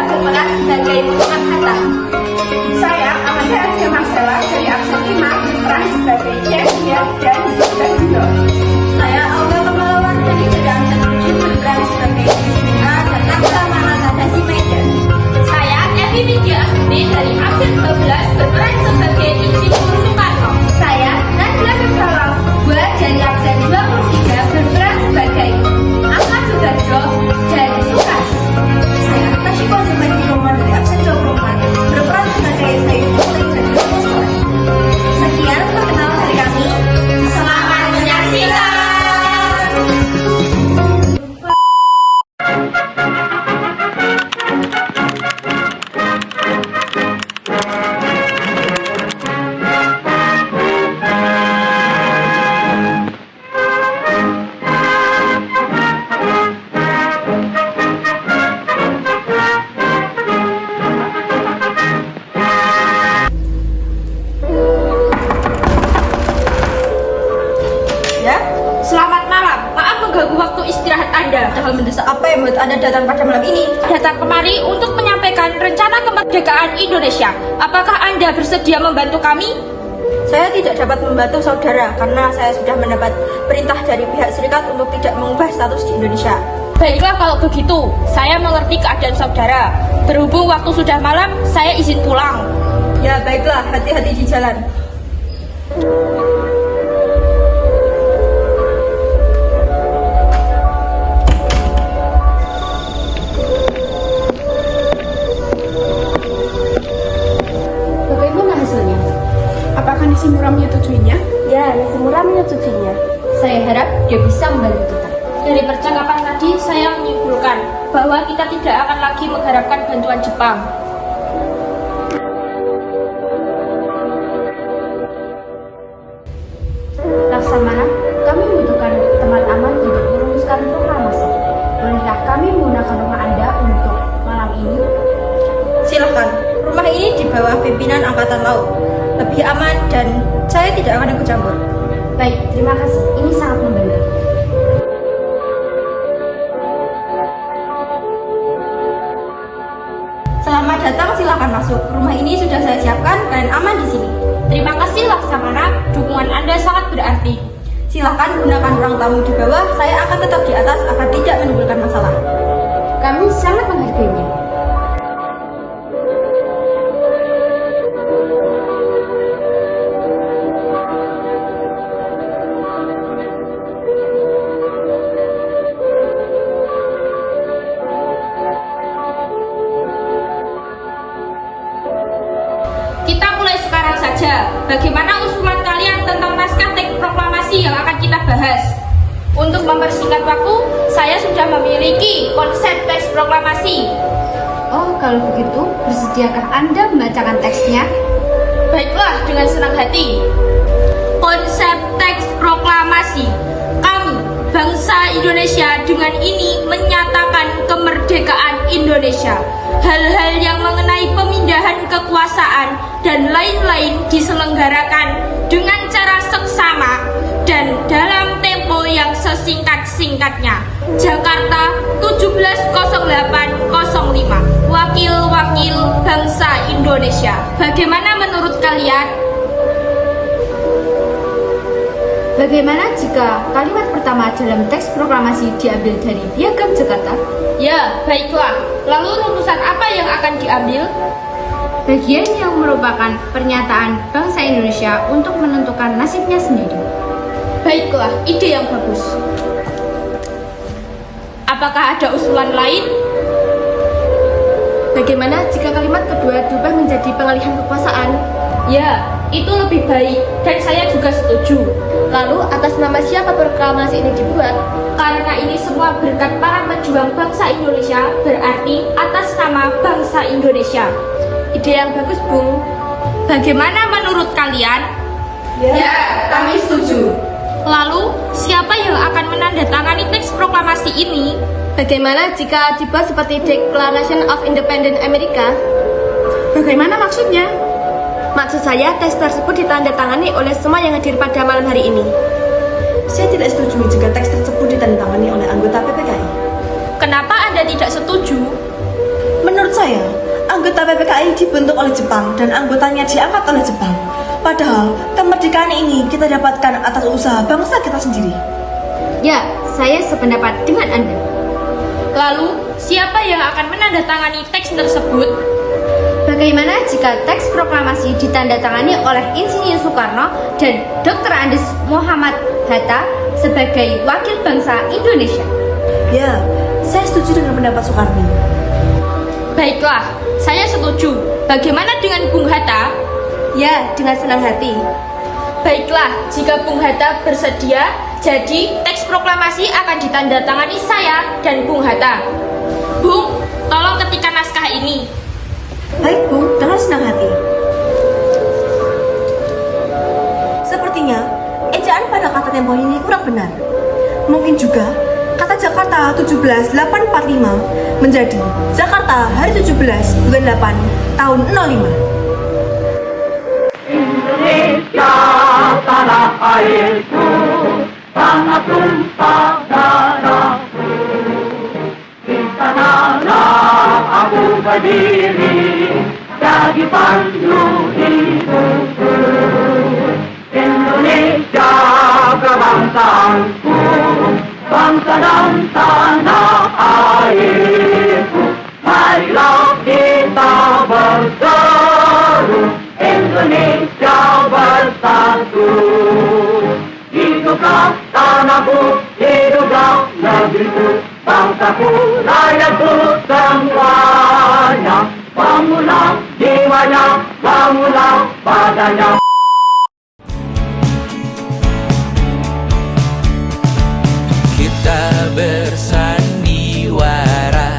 berperan sebagai penghata. Saya Amanda Adia Marcella dari absen 5 berperan sebagai Chef, Dia, dan Junior. Saya Olga Kamalawan dari absen 7 berperan sebagai Kristina dan Laksamana Nadasi Medan. Saya Evi Widya Astuti dari absen 12 berperan sebagai Ibu Soekarno. Saya Najla Nursalam dari absen 23 berperan sebagai Ahmad Sudarjo dan Sukarno. Saya Tasya Konsumen Roman dari absen 24 berperan sebagai Said Putri dan Muslim. Sekian perkenalan dari kami. Selamat menyaksikan. Ya, selamat malam. Maaf mengganggu waktu istirahat Anda. Hal mendesak apa yang membuat Anda datang pada malam ini? Datang kemari untuk menyampaikan rencana kemerdekaan Indonesia. Apakah Anda bersedia membantu kami? Saya tidak dapat membantu saudara karena saya sudah mendapat perintah dari pihak serikat untuk tidak mengubah status di Indonesia. Baiklah kalau begitu, saya mengerti keadaan saudara. Berhubung waktu sudah malam, saya izin pulang. Ya baiklah, hati-hati di jalan. Bagaimana hasilnya? Apakah nasi murah menyetujuinya? Ya, nasi murah menyetujuinya. Saya harap dia bisa membantu kita. Dari percakapan tadi, saya menyimpulkan bahwa kita tidak akan lagi mengharapkan bantuan Jepang. Laksamana, kami membutuhkan tempat aman untuk merumuskan proklamasi. Bolehkah kami menggunakan rumah Anda untuk malam ini? Silahkan, rumah ini di bawah pimpinan Angkatan Laut. Lebih aman dan saya tidak akan ikut campur. Baik, terima kasih. Ini sangat membantu. Selamat datang, silahkan masuk. Rumah ini sudah saya siapkan, kalian aman di sini. Terima kasih Laksamana, dukungan Anda sangat berarti. Silahkan gunakan ruang tamu di bawah, saya akan tetap di atas agar tidak menimbulkan masalah. Kami sangat menghargainya. Kita mulai sekarang saja. Bagaimana usulan kalian tentang naskah teks proklamasi yang akan kita bahas? Untuk mempersingkat waktu, saya sudah memiliki konsep teks proklamasi. Oh, kalau begitu, bersediakah Anda membacakan teksnya? Baiklah, dengan senang hati. Konsep teks proklamasi. Kami, bangsa Indonesia, dengan ini menyatakan kemerdekaan Indonesia. Hal-hal yang mengenai pemindahan kekuasaan dan lain-lain diselenggarakan dengan cara seksama dan dalam tempo yang sesingkat-singkatnya. Jakarta 170805. Wakil-wakil bangsa Indonesia. Bagaimana menurut kalian? Bagaimana jika kalimat pertama dalam teks proklamasi diambil dari Piagam Jakarta? Ya, baiklah. Lalu rumusan apa yang akan diambil? Bagian yang merupakan pernyataan bangsa Indonesia untuk menentukan nasibnya sendiri. Baiklah, ide yang bagus. Apakah ada usulan lain? Bagaimana jika kalimat kedua diubah menjadi pengalihan kekuasaan? Ya, itu lebih baik dan saya juga setuju. Lalu atas nama siapa proklamasi ini dibuat? Karena ini semua berkat para pejuang bangsa Indonesia, berarti atas nama bangsa Indonesia. Ide yang bagus, Bung. Bagaimana menurut kalian? Ya, kami setuju. Lalu, siapa yang akan menandatangani teks proklamasi ini? Bagaimana jika dibuat seperti Declaration of Independence Amerika? Bagaimana maksudnya? Maksud saya, teks tersebut ditandatangani oleh semua yang hadir pada malam hari ini. Saya tidak setuju jika teks tersebut ditandatangani oleh anggota PPKI. Kenapa Anda tidak setuju? Menurut saya, PKI dibentuk oleh Jepang dan anggotanya diangkat oleh Jepang. Padahal kemerdekaan ini kita dapatkan atas usaha bangsa kita sendiri. Ya, saya sependapat dengan Anda. Lalu, siapa yang akan menandatangani teks tersebut? Bagaimana jika teks proklamasi ditandatangani oleh Insinyur Soekarno dan Dr. Andes Muhammad Hatta sebagai wakil bangsa Indonesia? Ya, saya setuju dengan pendapat Soekarno. Baiklah, saya setuju. Bagaimana dengan Bung Hatta? Ya, dengan senang hati. Baiklah, jika Bung Hatta bersedia, jadi teks proklamasi akan ditandatangani saya dan Bung Hatta. Bung, tolong ketikkan naskah ini. Baik, Bu, dengan senang hati. Sepertinya, ejaan pada kata tempo ini kurang benar. Mungkin juga kata Jakarta 17845 menjadi Jakarta hari 17 bulan 8 tahun 05. Indonesia tanah airku, tanah tumpah darahku. Di sanalah aku berdiri, jadi pandu hidupku. Indonesia kebangsaanku, bangsa dan tanah airku. Marilah kita berseru, Indonesia bersatu. Hiduplah tanahku, hiduplah negeriku, bangsaku, rakyatku semuanya. Bangunlah jiwanya, bangunlah badannya. Kita bersandiwara,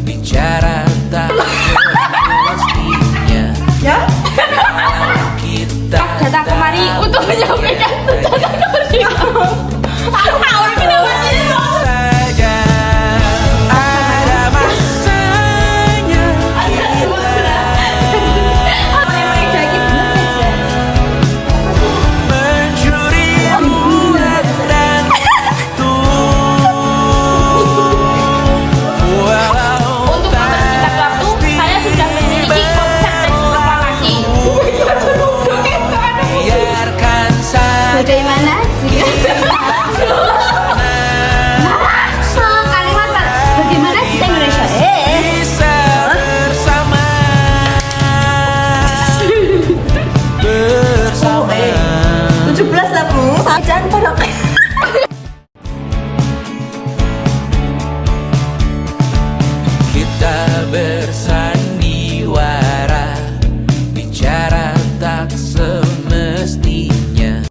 bicara tak pastinya. Ya? Kita Datang kemari untuk menyampaikan tuntutan kemerdekaan. Orang kenapa sih? saja ada masanya mencuri bulan dan walau Untuk mempersingkat waktu, saya sudah memiliki konsep teks proklamasi. biarkan saja Bagaimana jika kalimat bagaimana jika Indonesia bisa bersama bersama 17 lah, Bu. Ejaan pada